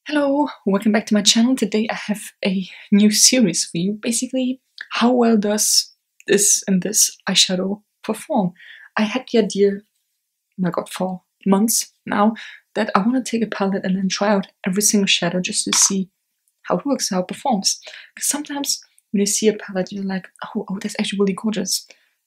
Hello, welcome back to my channel. Today I have a new series for you. Basically, how well does this and this eyeshadow perform? I had the idea, oh my god, for months now, that I want to take a palette and then try out every single shadow just to see how it works, how it performs. Because sometimes when you see a palette, you're like, oh, that's actually really gorgeous.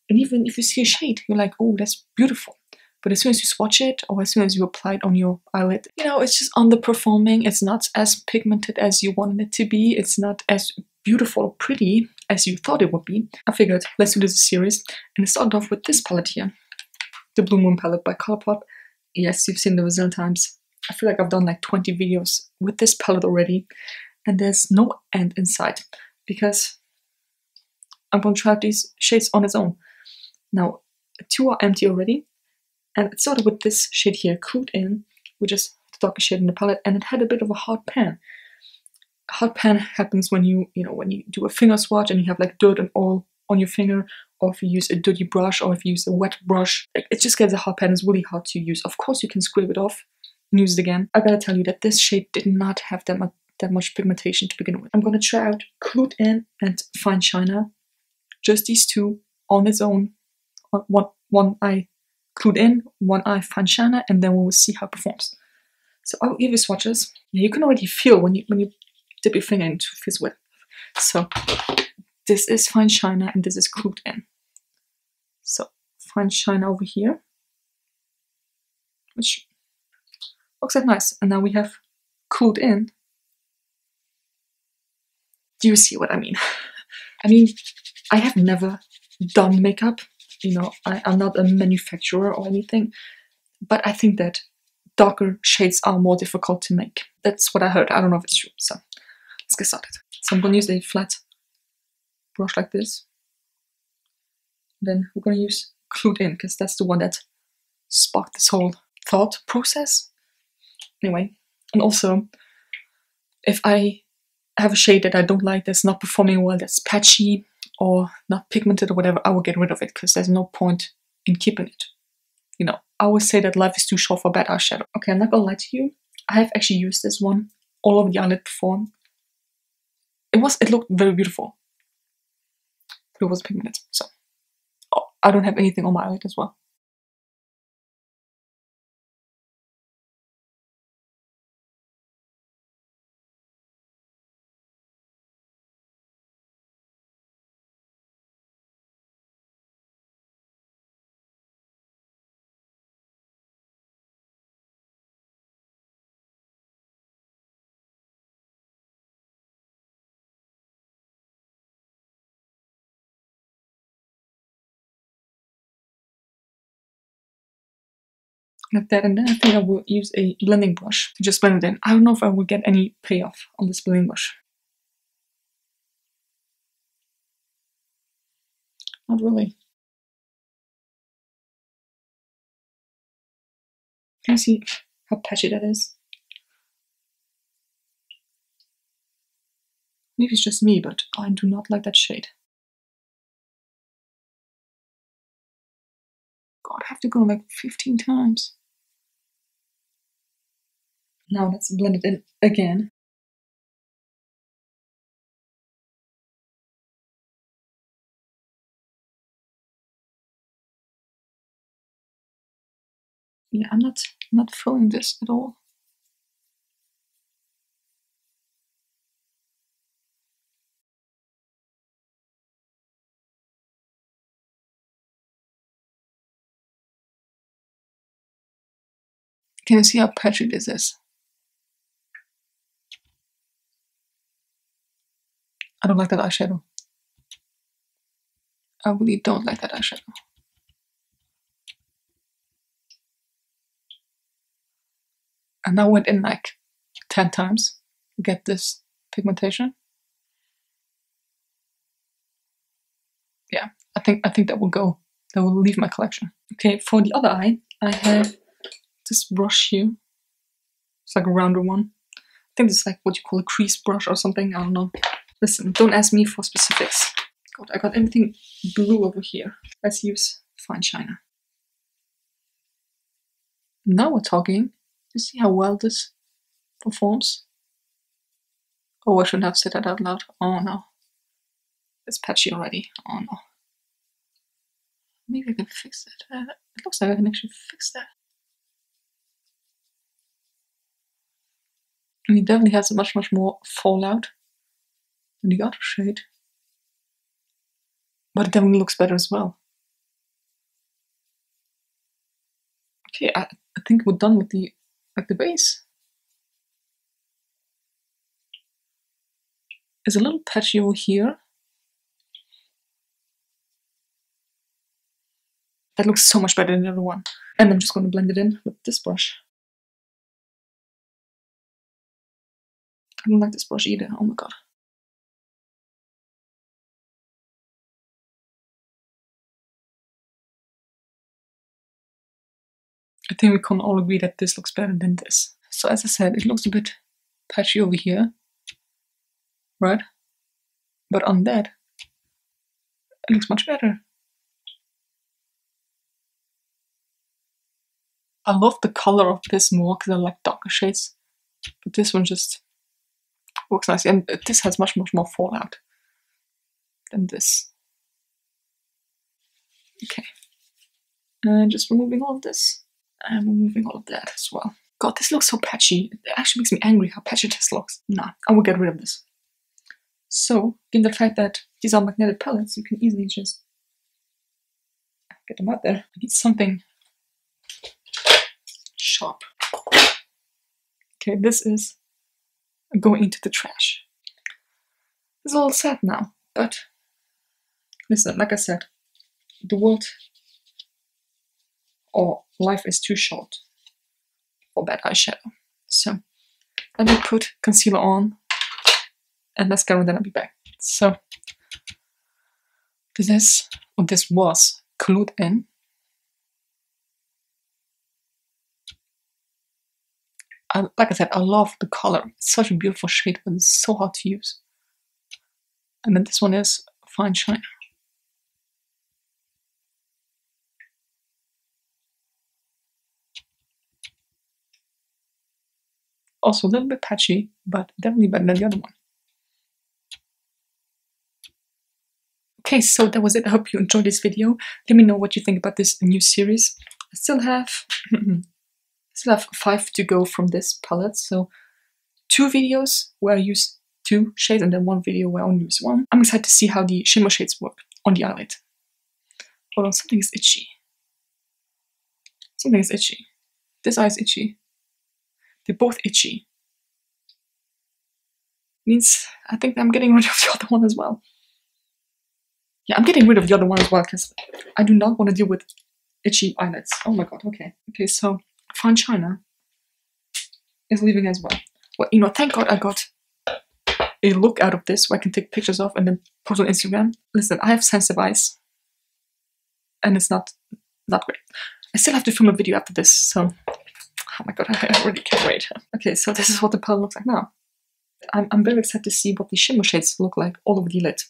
And even if you see a shade, you're like, oh, that's beautiful. But as soon as you swatch it, or as soon as you apply it on your eyelid, you know, it's just underperforming. It's not as pigmented as you wanted it to be. It's not as beautiful or pretty as you thought it would be. I figured, let's do this series. And it started off with this palette here. The Blue Moon palette by Colourpop. Yes, you've seen the result times. I feel like I've done like 20 videos with this palette already. And there's no end in sight. Because I'm going to try out these shades on its own. Now, 2 are empty already. And it started with this shade here, Crude In, which is the darkest shade in the palette, and it had a bit of a hard pan. A hard pan happens when you do a finger swatch and you have like dirt and oil on your finger, or if you use a dirty brush, or if you use a wet brush. It just gets a hard pan. It's really hard to use. Of course, you can scrape it off and use it again. I gotta tell you that this shade did not have that much pigmentation to begin with. I'm gonna try out Crude In and Fine China, just these two on its own. One eye Crude In, one eye Fine China, and then we will see how it performs. So I will give you swatches. Yeah, you can already feel when you dip your finger into fizz with. So this is Fine China and this is Crude In. So Fine China over here, which looks like nice. And now we have Crude In. Do you see what I mean? I mean, I have never done makeup. You know, I'm not a manufacturer or anything, but I think that darker shades are more difficult to make. That's what I heard. I don't know if it's true. So let's get started. So I'm going to use a flat brush like this. Then we're going to use Crude In because that's the one that sparked this whole thought process. Anyway, and also if I have a shade that I don't like, that's not performing well, that's patchy, or not pigmented or whatever, I will get rid of it because there's no point in keeping it. You know, I always say that life is too short for bad eyeshadow. Okay, I'm not gonna lie to you. I have actually used this one all over the eyelid before. It looked very beautiful, but it was pigmented. So I don't have anything on my eyelid as well. Like that, and then I think I will use a blending brush to just blend it in. I don't know if I will get any payoff on this blending brush. Not really. Can you see how patchy that is? Maybe it's just me, but I do not like that shade. God, I have to go like 15 times. Now let's blend it in again. Yeah, I'm not feeling this at all. Can you see how patchy this is? I don't like that eyeshadow. I really don't like that eyeshadow. And I went in like 10 times to get this pigmentation. Yeah, I think that will go. That will leave my collection. Okay, for the other eye, I have this brush here. It's like a rounder one. I think this is like what you call a crease brush or something. I don't know. Listen, don't ask me for specifics. God, I got everything blue over here. Let's use Fine China. Now we're talking. You see how well this performs? Oh, I shouldn't have said that out loud. Oh no. It's patchy already. Oh no. Maybe I can fix it. It looks like I can actually fix that. And he definitely has much more fallout than the other shade. But it definitely looks better as well. Okay, I think we're done with the base. It's a little patchy over here. That looks so much better than the other one. And I'm just going to blend it in with this brush. I don't like this brush either. Oh my god. I think we can all agree that this looks better than this. So as I said, it looks a bit patchy over here, right? But on that, it looks much better. I love the color of this more because I like darker shades. But this one just works nicely. And this has much more fallout than this. Okay. And just removing all of this. And removing all of that as well. God, this looks so patchy. It actually makes me angry how patchy this looks. Nah, I will get rid of this. So, given the fact that these are magnetic palettes, you can easily just get them out there. I need something sharp. Okay, this is going into the trash. It's all sad now, but listen, like I said, the world or life is too short for bad eyeshadow. So let me put concealer on and mascara, and then I'll be back. So this was glued in. Like I said, I love the color. It's such a beautiful shade, but it's so hard to use. And then this one is Fine China. Also a little bit patchy, but definitely better than the other one. Okay, so that was it. I hope you enjoyed this video. Let me know what you think about this new series. I still have 5 to go from this palette, so 2 videos where I use 2 shades and then 1 video where I only use 1. I'm excited to see how the shimmer shades work on the eyelid. Hold on, something is itchy. Something is itchy. This eye is itchy. They're both itchy. Means I think I'm getting rid of the other one as well. Yeah, I'm getting rid of the other one as well because I do not want to deal with itchy eyelids. Oh my god, okay. Okay, so Fine China is leaving as well. Well, you know, thank god I got a look out of this where I can take pictures of and then post on Instagram. Listen, I have sensitive eyes and it's not great. I still have to film a video after this, so oh my god, I really can't wait. Okay, so this is what the palette looks like now. I'm very excited to see what the shimmer shades look like all over the lid.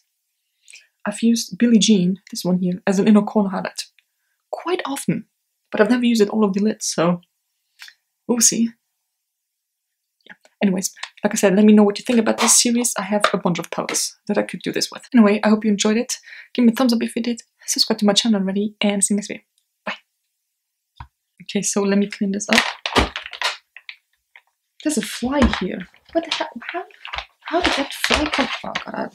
I've used Billie Jean, this one here, as an inner corner highlight quite often, but I've never used it all over the lid, so we'll see. Yeah. Anyways, like I said, let me know what you think about this series. I have a bunch of palettes that I could do this with. Anyway, I hope you enjoyed it. Give me a thumbs up if you did. Subscribe to my channel already, and see you next video. Bye. Okay, so let me clean this up. There's a fly here. What the hell? How did that fly come? Oh god,